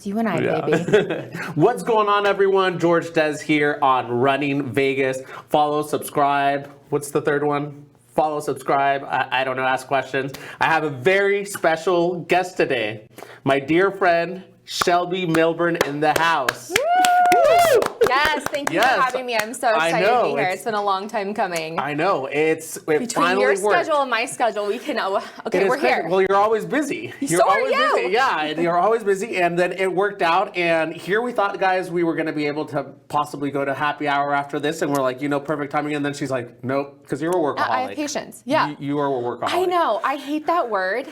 Just you and I, baby. What's going on, everyone? Jorge Dez here on Running Vegas. Follow, subscribe. What's the third one? Follow, subscribe. I don't know, ask questions. I have a very special guest today. My dear friend, Shelby Milburn in the house. Woo! Yes, thank you for having me. I'm so excited to be here. It's been a long time coming. I know. It Between your schedule and my schedule, we can, okay, we're here. Well, you're always busy. So are you. Busy. Yeah, you're always busy. And then it worked out. And here we thought, guys, we were going to be able to possibly go to happy hour after this. And we're like, perfect timing. And then she's like, nope, because you're a workaholic. I have patience. Yeah. You are a workaholic. I know. I hate that word.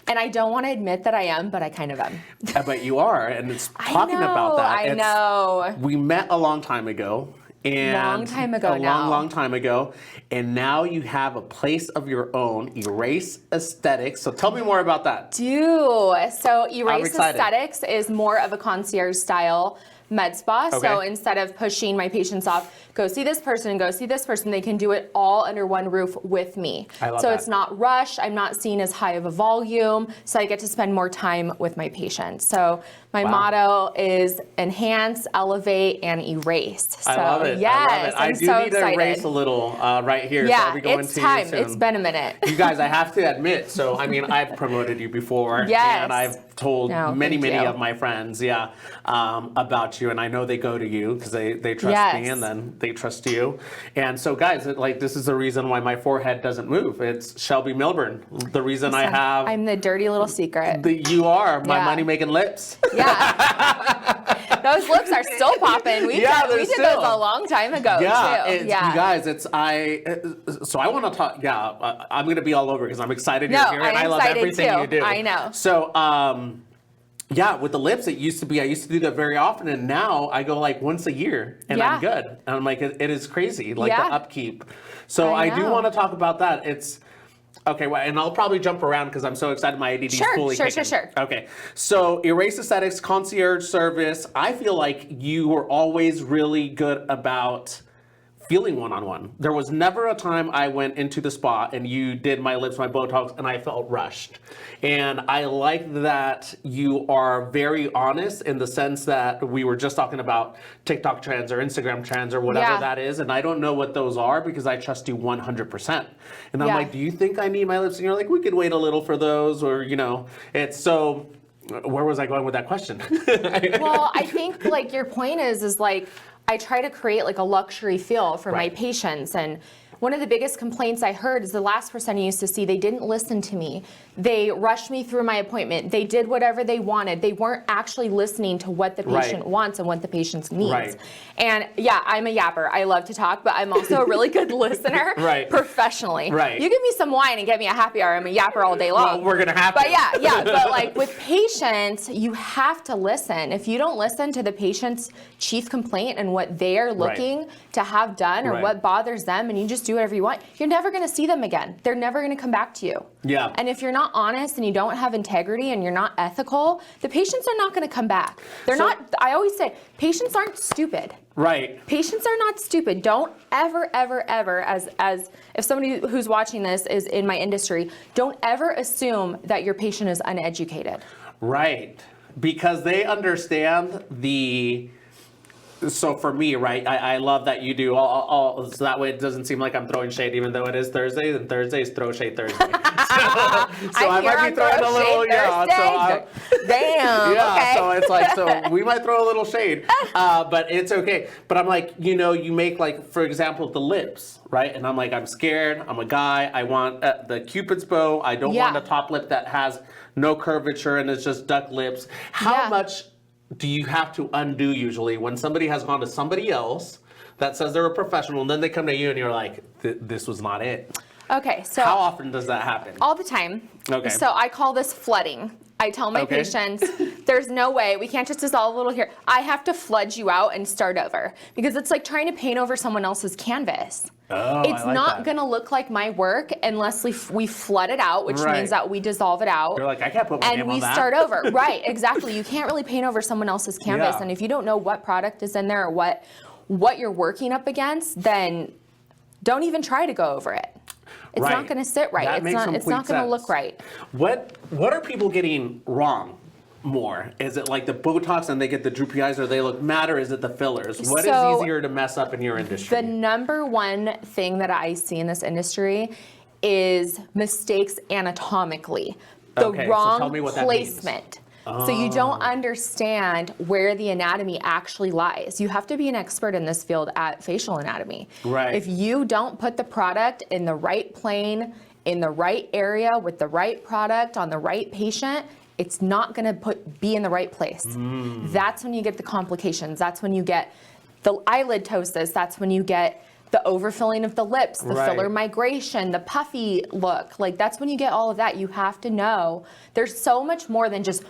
And I don't want to admit that I am, but I kind of am. But you are, and it's talking about that. I know. We met a long time ago. Long time ago. Long time ago. And now you have a place of your own, Erase Aesthetics. So tell me more about that. So Erase Aesthetics is more of a concierge style med spa. Okay. So instead of pushing my patients off, go see this person, they can do it all under one roof with me. I love so that. It's not rushed. I'm not seen as high of a volume. So I get to spend more time with my patients. So my motto is enhance, elevate, and erase. So, I love it. Yes, I do need to erase a little right here. Yeah, so I'll be going it's to time. You soon. It's been a minute. You guys, I have to admit, so I mean, I've promoted you before. Yes. And I've told many of my friends, about you. And I know they go to you because they trust me, and then they trust you. And so, guys, this is the reason why my forehead doesn't move. It's Shelby Milburn. The reason I have... I'm the dirty little secret. You are my money-making lips. Yeah. Those lips are still popping. We did those a long time ago, too. You guys, so I want to talk, I'm going to be all over because I'm excited you're here, and I love everything you do. I know. So, with the lips, I used to do that very often, and now I go like once a year, and I'm good. And I'm like, it is crazy, the upkeep. So I do want to talk about that. It's okay, and I'll probably jump around because I'm so excited. My ADD is fully kicking. Sure. Okay, so Erase Aesthetics concierge service. I feel like you were always really good about feeling one-on-one. There was never a time I went into the spa and you did my lips, my Botox, and I felt rushed. And I like that you are very honest in the sense that we were just talking about TikTok trends or Instagram trends or whatever that is. And I don't know what those are because I trust you 100%. And I'm like, do you think I need my lips? And you're like, we could wait a little for those, or, it's so... Where was I going with that question? Well, I think your point is I try to create a luxury feel for my patients. And one of the biggest complaints I heard is the last person I used to see, they didn't listen to me. They rushed me through my appointment. They did whatever they wanted. They weren't actually listening to what the patient wants and what the patient needs. Right. And I'm a yapper. I love to talk, but I'm also a really good listener professionally. Right. You give me some wine and get me a happy hour, I'm a yapper all day long. Well, we're going to have to. But but with patients, you have to listen. If you don't listen to the patient's chief complaint and what they are looking to have done or what bothers them, and you just do whatever you want, you're never going to see them again. They're never going to come back to you. Yeah. And if you're not honest and you don't have integrity and you're not ethical, the patients are not going to come back. I always say, patients aren't stupid. Right. Patients are not stupid. Don't ever, as if somebody who's watching this is in my industry, don't ever assume that your patient is uneducated. Right. Because they understand so for me, I love that you do all so that way it doesn't seem like I'm throwing shade, even though it is Thursday, and Thursday is Throw Shade Thursday. so I might be throwing a little, okay. So it's so we might throw a little shade, but it's okay. But I'm like, you make for example, the lips, right? And I'm like, I'm scared. I'm a guy. I want the Cupid's bow. I don't want a top lip that has no curvature and it's just duck lips. How much do you have to undo usually when somebody has gone to somebody else that says they're a professional and then they come to you and you're like, this was not it? Okay, so how often does that happen? All the time. Okay. So I call this flooding. I tell my patients, there's no way, we can't just dissolve a little here. I have to flood you out and start over because it's like trying to paint over someone else's canvas. Oh, it's not going to look like my work unless we flood it out, which means that we dissolve it out. You're like, I can't put my name on that. And we start over. Right, exactly. You can't really paint over someone else's canvas. And if you don't know what product is in there or what you're working up against, then don't even try to go over it. It's not going to sit right. It's not going to look right. What are people getting wrong more? Is it like the Botox and they get the droopy eyes, or they look mad, or is it the fillers? What So, is easier to mess up in your industry? The number one thing that I see in this industry is mistakes anatomically. The Okay, so wrong tell me what that means. placement. So you don't understand where the anatomy actually lies. You have to be an expert in this field at facial anatomy. Right. If you don't put the product in the right plane, in the right area, with the right product on the right patient, it's not going to be in the right place. That's when you get the complications. That's when you get the eyelid ptosis. That's when you get the overfilling of the lips, the filler migration, the puffy look. Like, that's when you get all of that. You have to know there's so much more than just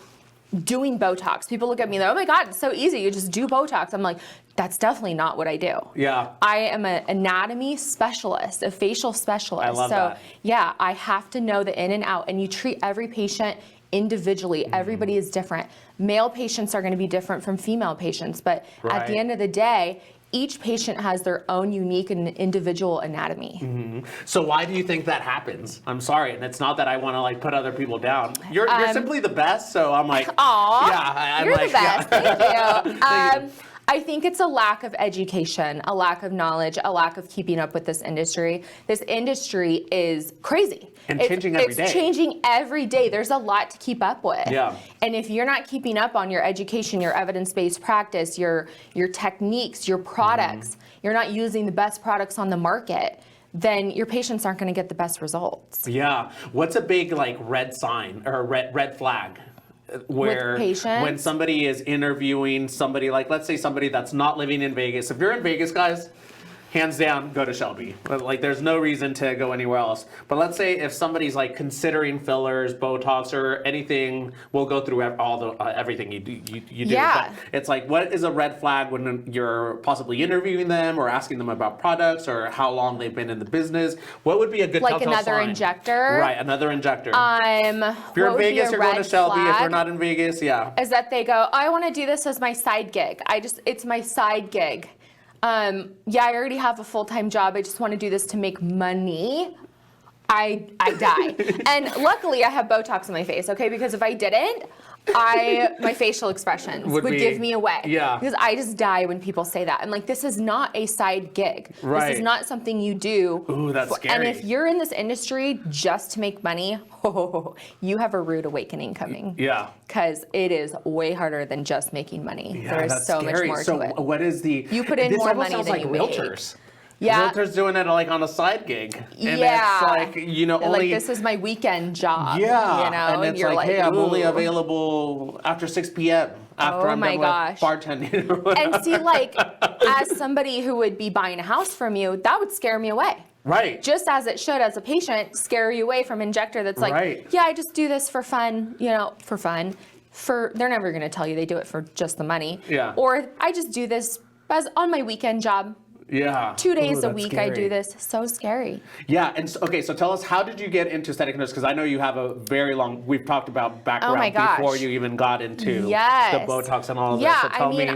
doing Botox. People look at me like, oh my God, it's so easy. You just do Botox. I'm like, that's definitely not what I do. Yeah. I am an anatomy specialist, a facial specialist. I love that. Yeah, I have to know the in and out, and you treat every patient individually. Everybody is different. Male patients are going to be different from female patients, but at the end of the day, each patient has their own unique and individual anatomy. So why do you think that happens? I'm sorry, and it's not that I want to like put other people down. You're simply the best, so I'm like, aw, yeah, I'm you're like, the best. Yeah. Thank you. I think it's a lack of education, a lack of knowledge, a lack of keeping up with this industry. This industry is crazy. And changing every day. It's changing every day. There's a lot to keep up with. Yeah. And if you're not keeping up on your education, your evidence-based practice, your techniques, your products, you're not using the best products on the market, then your patients aren't going to get the best results. Yeah. What's a big like red sign or red flag? Where patients? When somebody is interviewing somebody, like let's say somebody that's not living in Vegas. If you're in Vegas, guys, hands down, go to Shelby. Like there's no reason to go anywhere else. But let's say if somebody's like considering fillers, Botox, or anything, we'll go through all the everything you do. Yeah. But it's like, what is a red flag when you're possibly interviewing them or asking them about products or how long they've been in the business? What would be a good Like telltale another sign? injector? Right, another injector. If If you're in Vegas, you're going to Shelby. If you're not in Vegas, yeah. Is that they go, I want to do this as my side gig. It's my side gig. Yeah, I already have a full-time job. I just want to do this to make money. I die. And luckily I have Botox in my face, okay? Because if I didn't, my facial expressions would give me away. Yeah. Because I just die when people say that. I'm like, this is not a side gig. Right. This is not something you do. Ooh, that's scary. And if you're in this industry just to make money, you have a rude awakening coming. Yeah. Because it is way harder than just making money. Yeah, There is that's so scary. much more So to it. what is the... You put in this more almost money sounds than like you make. realtors. Yeah. Realtors doing it like on a side gig. And Yeah. it's like, you know, They're only... like, this is my weekend job. Yeah, You know, and it's you're like, hey, I'm only ooh. available after 6 p.m. after I'm my done gosh. with bartending. And see, like, as somebody who would be buying a house from you, that would scare me away. Right. Just as it should, as a patient, scare you away from Injector that's like, Right. yeah, I just do this for fun, you know, for fun. They're never going to tell you they do it for just the money. Yeah. Or I just do this as on my weekend job. Yeah. 2 days Ooh, a that's week I scary. do this. So scary. Yeah, and so, okay, so tell us, how did you get into aesthetic nurse? Because I know you have a very long, we've talked about background my gosh. before you even got into Yes. the Botox and all of Yeah, that. So tell me.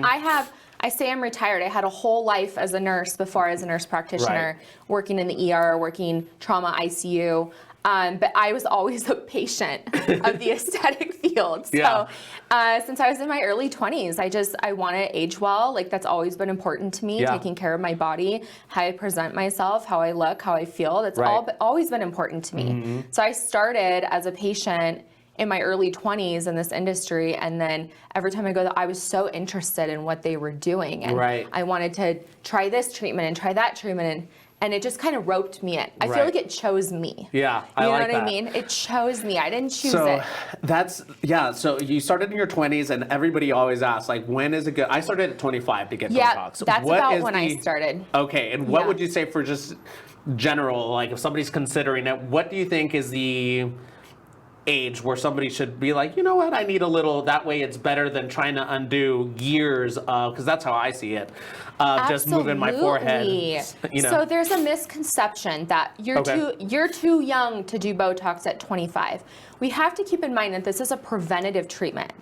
I say I'm retired. I had a whole life as a nurse before I was a nurse practitioner, working in the ER, working trauma ICU. But I was always a patient of the aesthetic field. So Yeah. since I was in my early 20s, I want to age well. Like, that's always been important to me, Yeah. taking care of my body, how I present myself, how I look, how I feel. That's always been important to me. So I started as a patient in my early 20s in this industry, and then every time I go there, I was so interested in what they were doing, and I wanted to try this treatment and try that treatment, and it just kind of roped me in. I feel like it chose me. Yeah, I like that. You know what I mean? It chose me. I didn't choose So it. that's, yeah, so you started in your 20s, and everybody always asks, like, when is it good? I started at 25 to get Botox. That's What about is when I started. Okay, and what Yeah. would you say for just general, like if somebody's considering it, what do you think is the age where somebody should be like, you know what, I need a little, that way it's better than trying to undo years of, because that's how I see it, just moving my forehead, you know. So there's a misconception that you're too young to do Botox at 25. We have to keep in mind that this is a preventative treatment.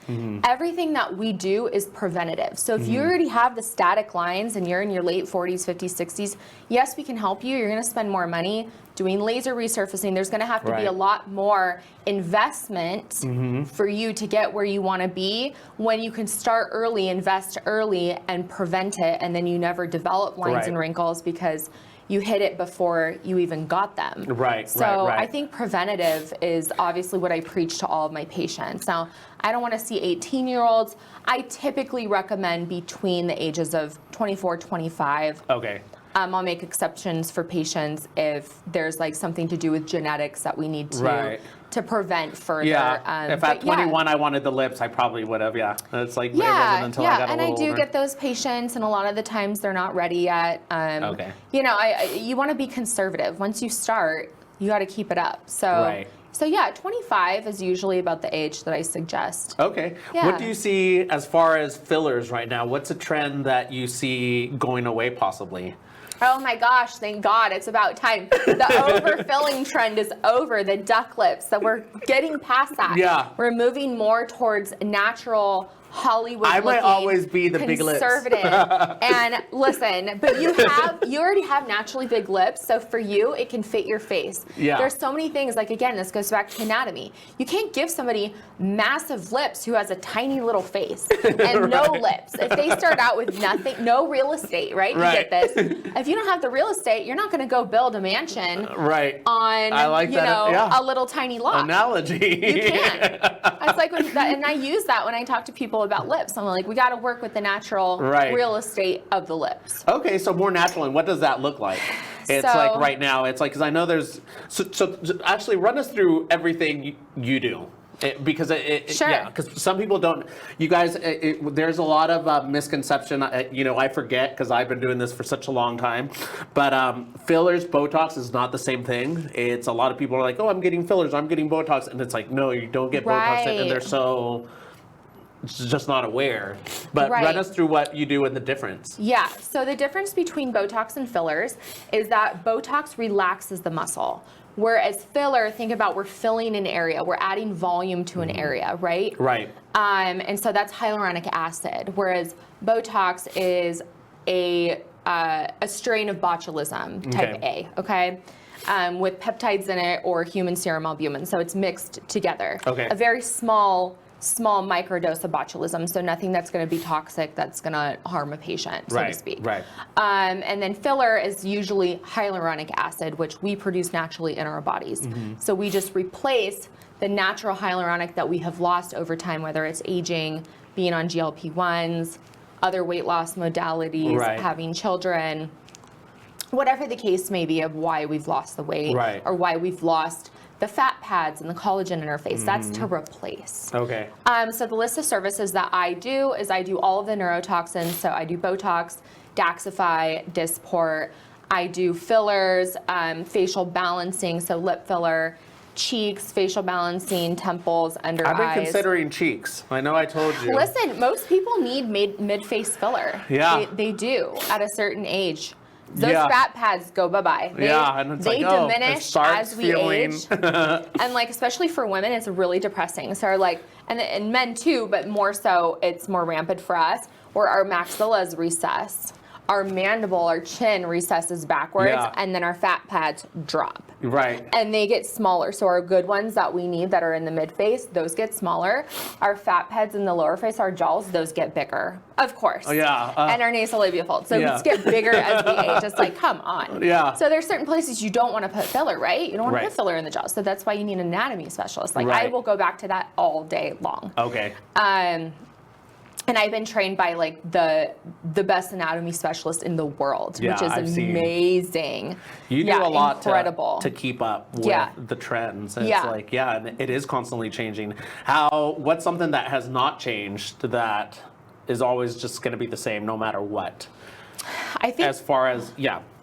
Everything that we do is preventative. So if you already have the static lines and you're in your late 40s, 50s, 60s, yes, we can help you. You're going to spend more money, doing laser resurfacing. There's going to have to be a lot more investment for you to get where you want to be, when you can start early, invest early, and prevent it, and then you never develop lines and wrinkles because you hit it before you even got them. So I think preventative is obviously what I preach to all of my patients. Now, I don't want to see 18-year-olds. I typically recommend between the ages of 24, 25. Okay. I'll make exceptions for patients if there's like something to do with genetics that we need to prevent further. Yeah. If at 21 I wanted the lips, I probably would have. Yeah. It's like it wasn't until I got a little older. And I do get those patients, and a lot of the times they're not ready yet. Okay. You know, you want to be conservative. Once you start, you got to keep it up. So. So yeah, 25 is usually about the age that I suggest. Okay. Yeah. What do you see as far as fillers right now? What's a trend that you see going away possibly? Oh my gosh, thank God, it's about time. The overfilling trend is over, the duck lips, so we're getting past that. Yeah. We're moving more towards natural Hollywood I might looking, always be the big lips. conservative. And listen, but you already have naturally big lips, so for you, it can fit your face. Yeah. There's so many things, like again, this goes back to anatomy. You can't give somebody massive lips who has a tiny little face and no lips. If they start out with nothing, no real estate, right? You get this. If you don't have the real estate, you're not going to go build a mansion on, a little tiny lot. Analogy. You can't. It's like and I use that when I talk to people about lips. I'm like, we got to work with the natural real estate of the lips. Okay, so more natural, and what does that look like? It's like right now, it's like, because I know there's, so actually run us through everything you do. Because because some people don't. You guys, there's a lot of misconception. I forget because I've been doing this for such a long time. But fillers, Botox is not the same thing. It's a lot of people are like, oh, I'm getting fillers, I'm getting Botox, and it's like, no, you don't get Botox, and they're so just not aware. But run us through what you do and the difference. Yeah. So the difference between Botox and fillers is that Botox relaxes the muscle. Whereas filler, think about we're filling an area, we're adding volume to an area, right? And so that's hyaluronic acid, whereas Botox is a strain of botulism, type A, with peptides in it or human serum albumin, so it's mixed together. A very small microdose of botulism, so nothing that's going to be toxic, that's going to harm a patient, so to speak. And then filler is usually hyaluronic acid, which we produce naturally in our bodies. So we just replace the natural hyaluronic that we have lost over time, whether it's aging, being on GLP-1s, other weight loss modalities, having children, whatever the case may be of why we've lost the weight or why we've lost the fat pads and the collagen in our face. That's to replace. So the list of services that I do is I do all of the neurotoxins. So I do Botox, Daxify, Dysport. I do fillers, facial balancing, so lip filler, cheeks, facial balancing, temples, under eyes. I've been considering cheeks. I know I told you. Listen, most people need mid-face filler. They do at a certain age. Those fat pads go bye-bye. They diminish as we age. And like, especially for women, it's really depressing. So like, and men too, but more so, it's more rampant for us, where our maxillas recess, our mandible, our chin recesses backwards, and then our fat pads drop. And they get smaller. So our good ones that we need that are in the mid-face, those get smaller. Our fat pads in the lower face, our jowls, those get bigger, of course. And our nasolabial folds. So these get bigger as we age. It's like, come on. So there's certain places you don't want to put filler, right? You don't want to put filler in the jaws. So that's why you need an anatomy specialist. Like I will go back to that all day long. And I've been trained by like the best anatomy specialist in the world, which is amazing. You do a lot to keep up with the trends. It's like, and it is constantly changing. What's something that has not changed that is always just going to be the same no matter what? I think as far as,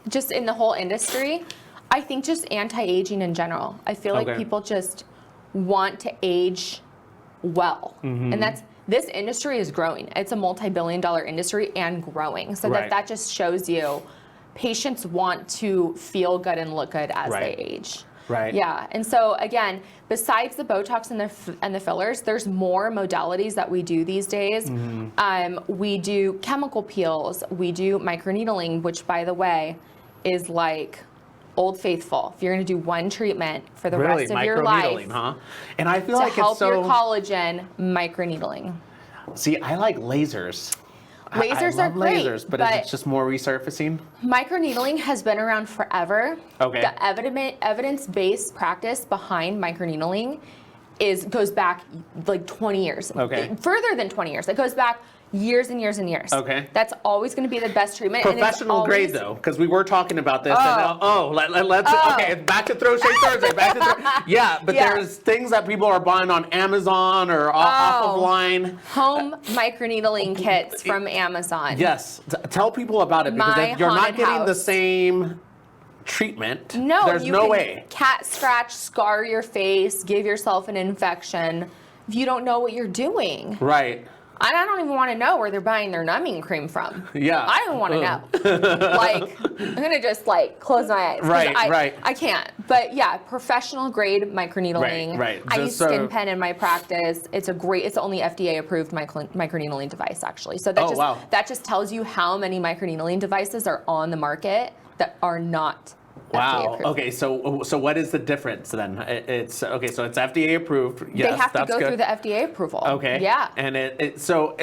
just in the whole industry, I think just anti-aging in general. I feel like people just want to age well. And this industry is growing. It's a multi-billion-dollar industry and growing. So that just shows you patients want to feel good and look good as they age. And so again, besides the Botox and the fillers, there's more modalities that we do these days. We do chemical peels. We do microneedling, which by the way, is like Old Faithful. If you're going to do one treatment for the rest of your life, microneedling, huh? And I feel to like help it's so. your collagen, microneedling. See, I like lasers. Lasers I are love great, lasers, but but is it just more resurfacing? microneedling has been around forever. Okay. The evidence-based practice behind microneedling goes back like 20 years. Okay. Further than 20 years. It goes back years and years and years. Okay. That's always going to be the best treatment. Professional grade though, because we were talking about this. Let's okay, back to Throw Shade Thursday. But there's things that people are buying on Amazon or off of line. Home microneedling kits from Amazon. Yes, tell people about it because My you're not haunted getting the house. same treatment. No, there's you no can way. cat scratch, scar your face, give yourself an infection if you don't know what you're doing. Right. I don't even want to know where they're buying their numbing cream from. Yeah. I don't want to know. Like, I'm going to just like close my eyes. 'Cause Right. I can't. But yeah, professional grade microneedling. Right. I use Skin Pen in my practice. It's the only FDA approved microneedling device actually. So that just tells you how many microneedling devices are on the market that are not FDA approved. Okay. So what is the difference then? It's okay. So it's FDA approved. Yes, They have to that's go good. through the FDA approval. Okay. Yeah. And so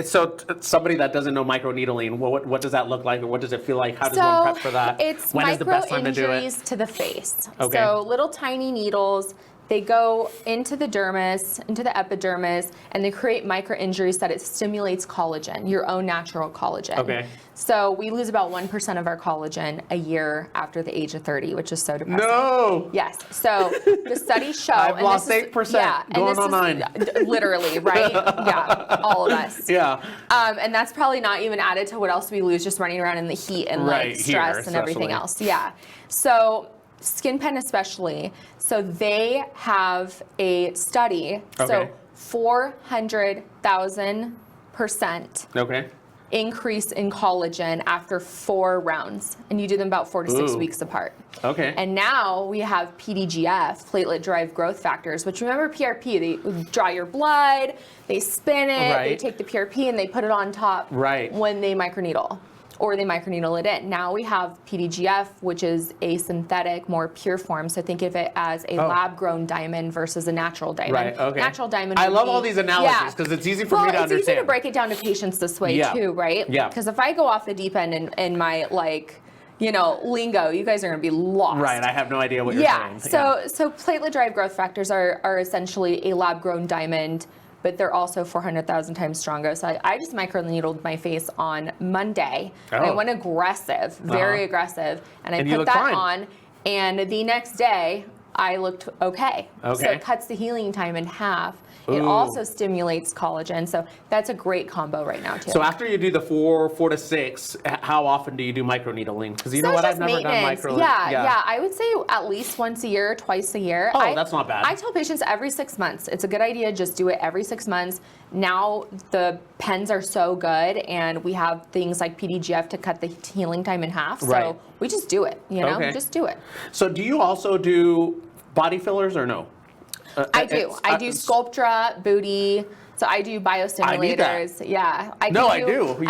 somebody that doesn't know microneedling, what does that look like, or what does it feel like? How does one prep for that? It's when is the best time to do micro-injuries it? to the face. Okay. So little tiny needles, they go into the dermis, into the epidermis, and they create micro-injuries that it stimulates collagen, your own natural collagen. Okay. So we lose about 1% of our collagen a year after the age of 30, which is so depressing. No. Yes. So the studies show. I've and lost this is- 8%, yeah, and going this on 9. Literally, right? Yeah, all of us. Yeah. And that's probably not even added to what else we lose just running around in the heat and Right, like stress here, and everything especially. else. Yeah. So Skin Pen especially. So they have a study. Okay. So 400,000% Okay. increase in collagen after 4 rounds. And you do them about 4 to 6 Ooh. weeks apart. Okay. And now we have PDGF, platelet-derived growth factors, which remember PRP, they draw your blood, they spin it, they Right. take the PRP and they put it on top Right. when they microneedle. Or they microneedle it in. Now we have PDGF, which is a synthetic, more pure form. So think of it as a lab-grown diamond versus a natural diamond. Right, okay. Natural diamond. I would love be- all these analogies because it's easy for me to it's understand. easy to break it down to patients this way Yeah. too, right? Yeah. Because if I go off the deep end in my lingo, you guys are going to be lost. Right. I have no idea what you're saying. So platelet-derived growth factors are essentially a lab-grown diamond, but they're also 400,000 times stronger. So I just microneedled my face on Monday. And I went aggressive, very aggressive, and I And you put looked that fine. on. And the next day, I looked okay. So Okay. it cuts the healing time in half. It Ooh. also stimulates collagen. So that's a great combo right now too. So after you do the 4 to 6, how often do you do microneedling? Because you know So what, it's I've just never done maintenance. micro. Yeah. I would say at least once a year, twice a year. Oh, that's not bad. I tell patients every 6 months. It's a good idea. Just do it every 6 months. Now the pens are so good, and we have things like PDGF to cut the healing time in half. Right. So we just do it. Okay. Just do it. So do you also do body fillers or no? I do. I do Sculptra, booty. So I do biostimulators. Yeah. I do. I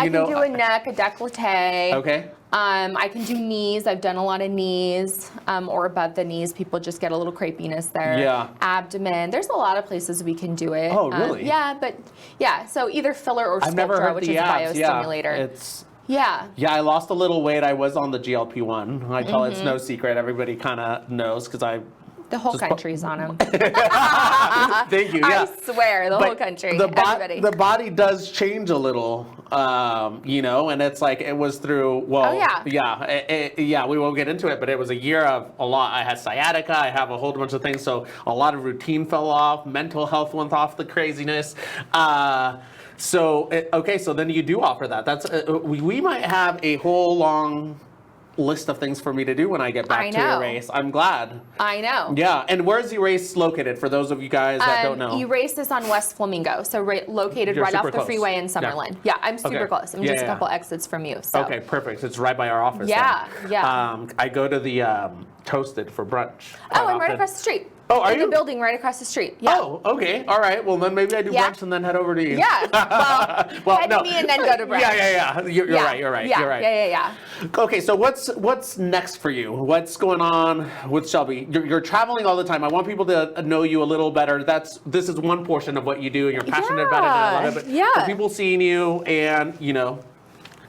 can do a neck, a décolleté. Okay. I can do knees. I've done a lot of knees, or above the knees. People just get a little crepiness there. Yeah. Abdomen. There's a lot of places we can do it. Oh, really? So either filler or I've never Sculptra, heard which the is a abs. biostimulator. Yeah, I lost a little weight. I was on the GLP-1. I tell it's no secret. Everybody kind of knows because I. The whole country's on them. Thank you. Yeah. I swear, the whole country. Everybody. The body does change a little, and it's like it was through. Well, we won't get into it, but it was a year of a lot. I had sciatica. I have a whole bunch of things, so a lot of routine fell off. Mental health went off the craziness. So then you do offer that. That's we might have a whole long list of things for me to do when I get back to Erase. I'm glad. I know. Yeah, and where's Erase located for those of you guys that don't know? Erase is on West Flamingo, so located You're right off super the close. freeway in Summerlin. Yeah, I'm super close. I'm just a couple exits from you. So. Okay, perfect. It's right by our office. Yeah, then. yeah. I go to the Toasted for brunch. Oh, I'm right across the street. Oh, are in you? the building right across the street. Yeah. Oh, okay. All right. Well, then maybe I do Yeah. brunch and then head over to you. Yeah. Well, head to me and then go to brunch. Yeah. You're Yeah. right. You're right. Yeah. You're right. Yeah. Okay, so what's next for you? What's going on with Shelby? You're traveling all the time. I want people to know you a little better. This is one portion of what you do, and you're passionate about it. And I love it. But Yeah. for people seeing you and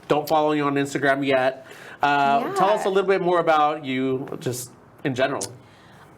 don't follow you on Instagram yet, tell us a little bit more about you, just in general.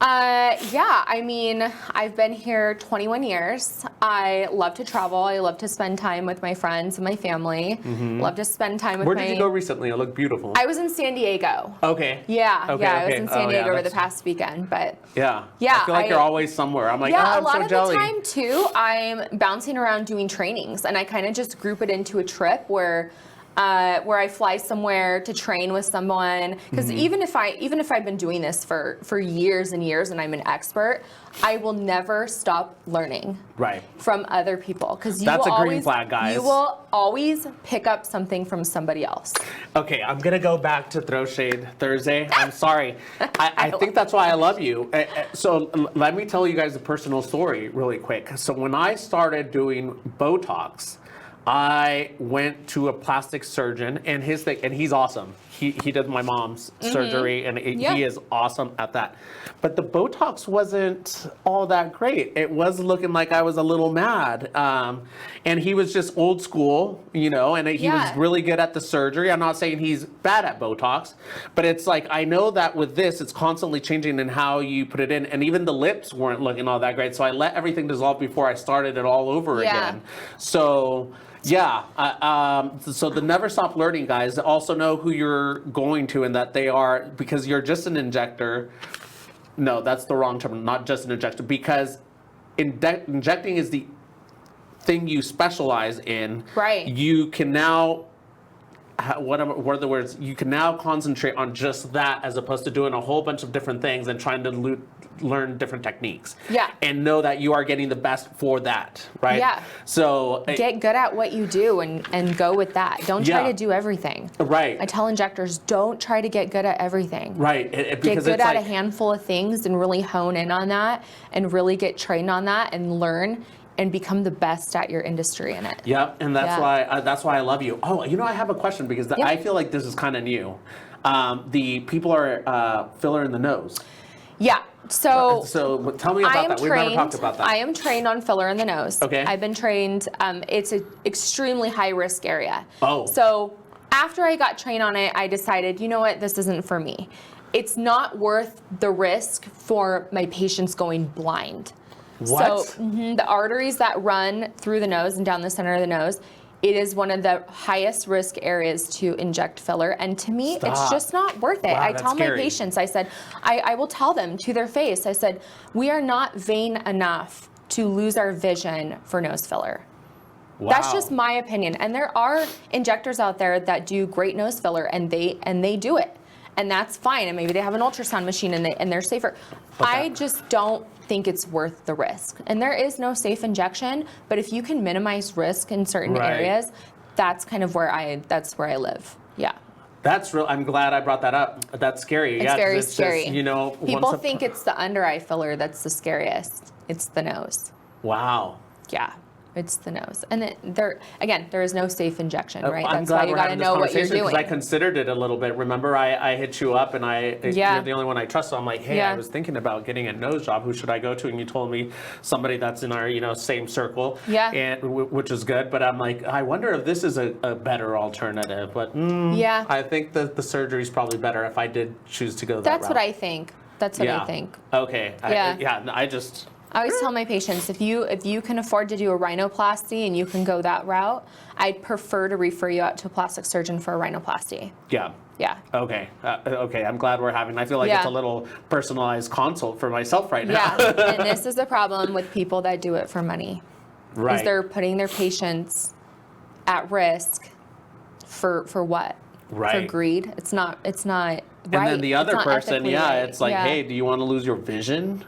Yeah, I mean, I've been here 21 years. I love to travel. I love to spend time with my friends and my family. Love to spend time with Where did you go recently? It looked beautiful. I was in San Diego. Okay. Yeah, Okay, I was okay. in San Oh, Diego yeah, over the that's- past weekend, but Yeah. Yeah, I feel like you're always somewhere. I'm like, yeah, oh, a I'm lot so of jelly. the time too, I'm bouncing around doing trainings, and I kind of just group it into a trip where I fly somewhere to train with someone. Because even if I've been doing this for years and years, and I'm an expert, I will never stop learning Right. from other people. Because That's a green flag, guys. You will always pick up something from somebody else. Okay, I'm gonna go back to Throw Shade Thursday. I'm sorry. I think that's why I love you. So let me tell you guys a personal story really quick. So when I started doing Botox, I went to a plastic surgeon, and he's awesome. He did my mom's surgery, and he is awesome at that. But the Botox wasn't all that great. It was looking like I was a little mad. And he was just old school, and he was really good at the surgery. I'm not saying he's bad at Botox, but it's like, I know that with this, it's constantly changing in how you put it in. And even the lips weren't looking all that great. So I let everything dissolve before I started it all over again. So... yeah, so the never stop learning guys. Also know who you're going to and that they are, because you're just an injector. No, that's the wrong term, not just an injector, because injecting is the thing you specialize in. Right. You can now, what are the words? You can now concentrate on just that as opposed to doing a whole bunch of different things and trying to learn different techniques. Yeah. And know that you are getting the best for that, right? Yeah. So Get good at what you do and go with that. Don't try to do everything. Right. I tell injectors, don't try to get good at everything. Right. Get Because good it's at like, a handful of things and really hone in on that and really get trained on that and learn and become the best at your industry in it. Yep, and that's why I love you. Oh, I have a question because I feel like this is kind of new. The people are filler in the nose. Yeah. So tell me about that. We've never talked about that. I am trained on filler in the nose. Okay. I've been trained. It's an extremely high risk area. Oh. So after I got trained on it, I decided, you know what, this isn't for me. It's not worth the risk for my patients going blind. What? So the arteries that run through the nose and down the center of the nose, it is one of the highest risk areas to inject filler. And to me, it's just not worth it. Wow, I that's tell my scary. patients, I said, I will tell them to their face, I said, we are not vain enough to lose our vision for nose filler. Wow. That's just my opinion. And there are injectors out there that do great nose filler and they do it. And that's fine. And maybe they have an ultrasound machine and they're safer. Okay. I just don't think it's worth the risk. And there is no safe injection, but if you can minimize risk in certain areas, that's kind of where I live. Yeah. That's real. I'm glad I brought that up. That's scary. It's very scary. Just, people think it's the under eye filler that's the scariest. It's the nose. Wow. Yeah. It's the nose. And there is no safe injection, right? I'm That's glad why you we're got to having this know what you're conversation because doing. I considered it a little bit. Remember, I hit you up and you're the only one I trust. So I'm like, hey, I was thinking about getting a nose job. Who should I go to? And you told me somebody that's in our same circle. Yeah. And which is good. But I'm like, I wonder if this is a better alternative. But yeah, I think that the surgery is probably better if I did choose to go that route. That's what I think. That's what I think. Okay. I always tell my patients, if you can afford to do a rhinoplasty and you can go that route, I'd prefer to refer you out to a plastic surgeon for a rhinoplasty. Yeah. Yeah. Okay. Okay. I'm glad we're having. I feel like it's a little personalized consult for myself right now. Yeah. And this is the problem with people that do it for money. Right. Is they're putting their patients at risk for what? Right. For greed. It's not right. And then the other person, right. it's like, hey, do you want to lose your vision?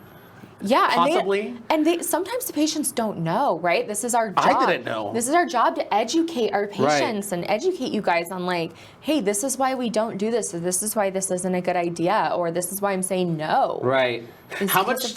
Yeah, possibly. And they sometimes the patients don't know, right? This is our job. I didn't know. This is our job to educate our patients and educate you guys on like, hey, this is why we don't do this, or this is why this isn't a good idea, or this is why I'm saying no. Right. It's How because much? of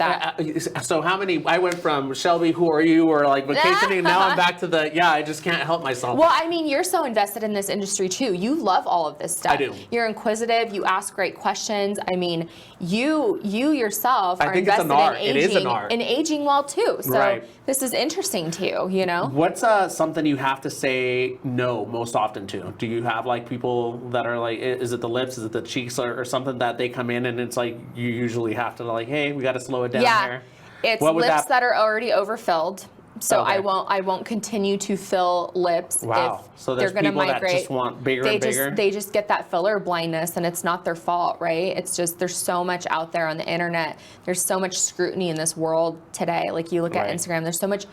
that. So how many? I went from Shelby, who are you, or like vacationing. Now I'm back to the I just can't help myself. Well, I mean, you're so invested in this industry too. You love all of this stuff. I do. You're inquisitive. You ask great questions. I mean, you yourself are think it's invested an art. in aging, It is an art. and aging well too. So Right. this is interesting to you. You know. What's something you have to say no most often to? Do you have like people that are like, is it the lips, is it the cheeks, or something that they come in and it's like you usually have to like, hey, we got to slow it down here? It's What would lips that are already overfilled. So Okay. I won't continue to fill lips Wow. if So they're there's going to people that migrate. just want bigger they and just bigger? they just get that filler blindness, and it's not their fault, right? It's just there's so much out there on the internet. There's so much scrutiny in this world today. Like you look at Right. Instagram, there's so much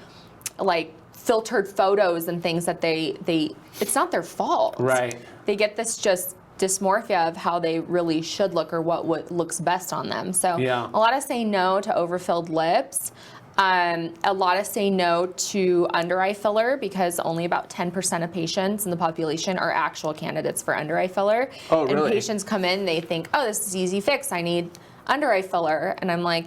like filtered photos and things that they it's not their fault. Right. They get this just dysmorphia of how they really should look or what looks best on them. So Yeah. a lot of say no to overfilled lips. A lot of say no to under eye filler because only about 10% of patients in the population are actual candidates for under eye filler. Oh, really? And patients come in, they think, oh, this is easy fix. I need under eye filler. And I'm like,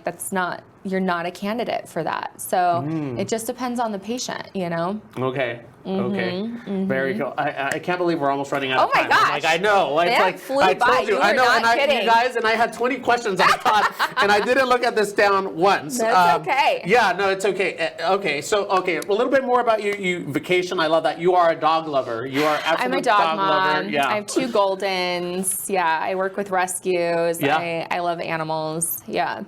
you're not a candidate for that. So it just depends on the patient, you know? Okay. Okay. Very cool. I can't believe we're almost running out of Oh my time. I'm gosh. like, I know. It's That like flew I by. told you. You I were know. not And you kidding. guys, and I had 20 questions I thought, and I didn't look at this down once. That's okay. Yeah. No, it's okay. Okay. So a little bit more about you. You vacation. I love that. You are a dog lover. You are absolute I'm a dog mom. lover. Yeah. I have 2 Goldens. Yeah, I work with rescues. Yeah. I love animals. Yeah.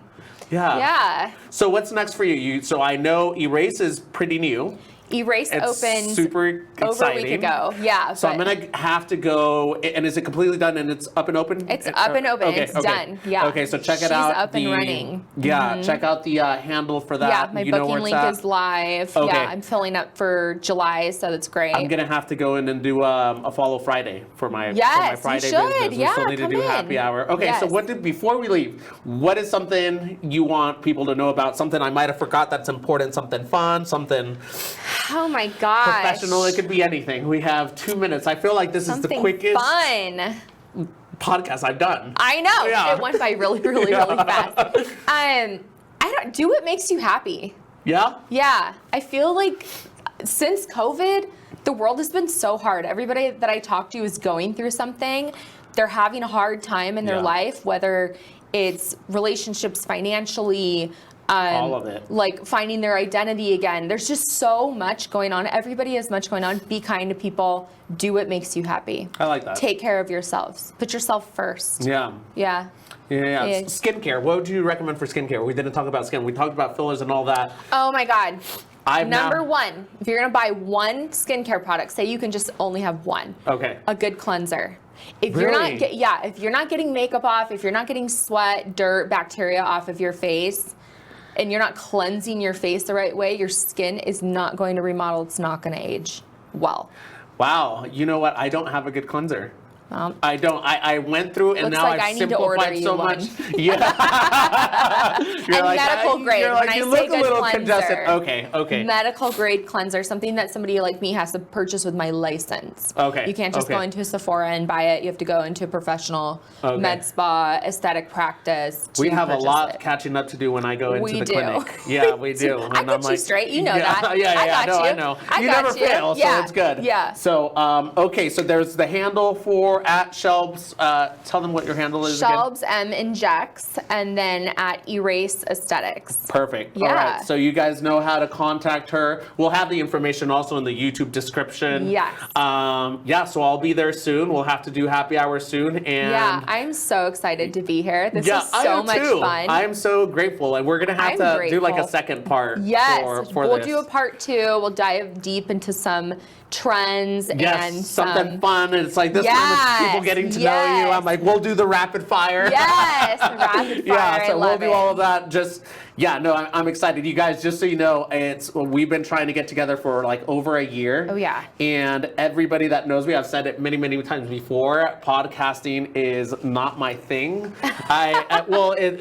Yeah. Yeah. So what's next for you? So I know Erase is pretty new. Erase It's opened super exciting. over a week ago. Yeah. So I'm but gonna have to go. And is it completely done and it's up and open? It's up and open. It's done. Yeah. Okay, so check it She's out. up and running. Yeah, check out the handle for that. Yeah, my You know where booking it's link at. is live. Okay. Yeah, I'm filling up for July, so that's great. I'm gonna have to go in and do a follow Friday for my Yes, you Friday should. business. We Yeah, still need to come do in. happy hour. Okay, so Yes. before we leave, what is something you want people to know about? Something I might have forgot that's important. Something fun. Something Oh my gosh. professional. It could be anything. We have 2 minutes. I feel like this is the Something quickest fun. podcast I've done. I know. Yeah. It went by really, really, really fast. I don't do what makes you happy. Yeah? Yeah, I feel like since COVID, the world has been so hard. Everybody that I talk to is going through something. They're having a hard time in their Yeah. life, whether it's relationships, financially, All of it. like finding their identity again. There's just so much going on. Everybody has much going on. Be kind to people. Do what makes you happy. I like that. Take care of yourselves. Put yourself first. Yeah. Yeah. Yeah. Yeah. Skincare. What would you recommend for skincare? We didn't talk about skin. We talked about fillers and all that. Oh my God. Number now- one, if you're gonna buy one skincare product, say you can just only have one. Okay. A good cleanser. If you're not, Really? if you're not getting makeup off, if you're not getting sweat, dirt, bacteria off of your face, and you're not cleansing your face the right way, your skin is not going to remodel. It's not going to age well. Wow. You know what? I don't have a good cleanser. Well, I don't. I went through and Looks now like I've I need to order simplified you so one. much. Yeah. You're And medical grade. You're like, When you I look say a good little cleanser, congested. Okay. Okay. medical grade cleanser, something that somebody like me has to purchase with my license. Okay, You can't just okay. go into a Sephora and buy it. You have to go into a professional Okay. med spa, aesthetic practice. We to have a purchase lot it. catching up to do when I go into We the do. clinic. Yeah, we do. I And get I'm you like, straight. You know yeah, that. Yeah, I yeah, got no, you. I know. I You got never you. fail, Yeah. so it's good. Yeah. So, okay, so there's the handle for @Shelbs. Tell them what your handle is again. Shelbs Injects, and then @Erase Aesthetics. Perfect. All Yeah. right. So you guys know how to contact her. We'll have the information also in the YouTube description. Yes. Yeah. So I'll be there soon. We'll have to do happy hour soon. And Yeah, I'm so excited to be here. This yeah, is I so am much too. fun. I am so grateful, and we're gonna have I'm to do like a grateful. second part. Yes, for we'll this. do a part 2. We'll dive deep into some trends Yes, and something some, fun. And it's like this time it's people Yes, getting to know you. yes. I'm like, we'll do the rapid fire. Yes, rapid fire. Yeah, so I we'll love do it. all of that. Just no, I'm excited. You guys, just so you know, we've been trying to get together for like over a year. Oh, yeah. And everybody that knows me, I've said it many, many times before. Podcasting is not my thing.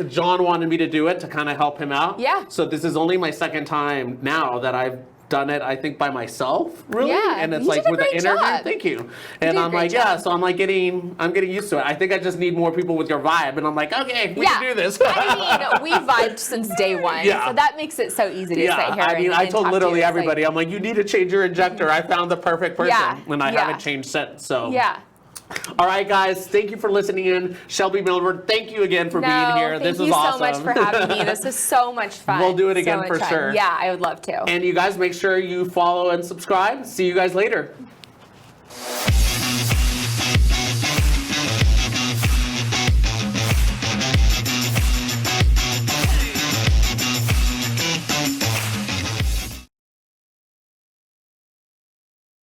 John wanted me to do it to kind of help him out. Yeah. So this is only my second time now that I've done it, I think, by myself, really. Yeah, And it's you like did a with the great interview. job. Thank you. did And a I'm great like, yeah, job. so I'm getting used to it. I think I just need more people with your vibe. And I'm like, okay, we can do this. I mean, we vibed since day one. Yeah. So that makes it so easy to sit here I mean, and I told talk to literally you. It's everybody, I'm like, you need to change your injector. I found the perfect person. Yeah, And I yeah. haven't changed since. So. Yeah. All right, guys. Thank you for listening in. Shelby Milburn, thank you again for being here. This is awesome. Thank you so much for having me. This is so much fun. We'll do it So again much for fun. sure. Yeah, I would love to. And you guys make sure you follow and subscribe. See you guys later.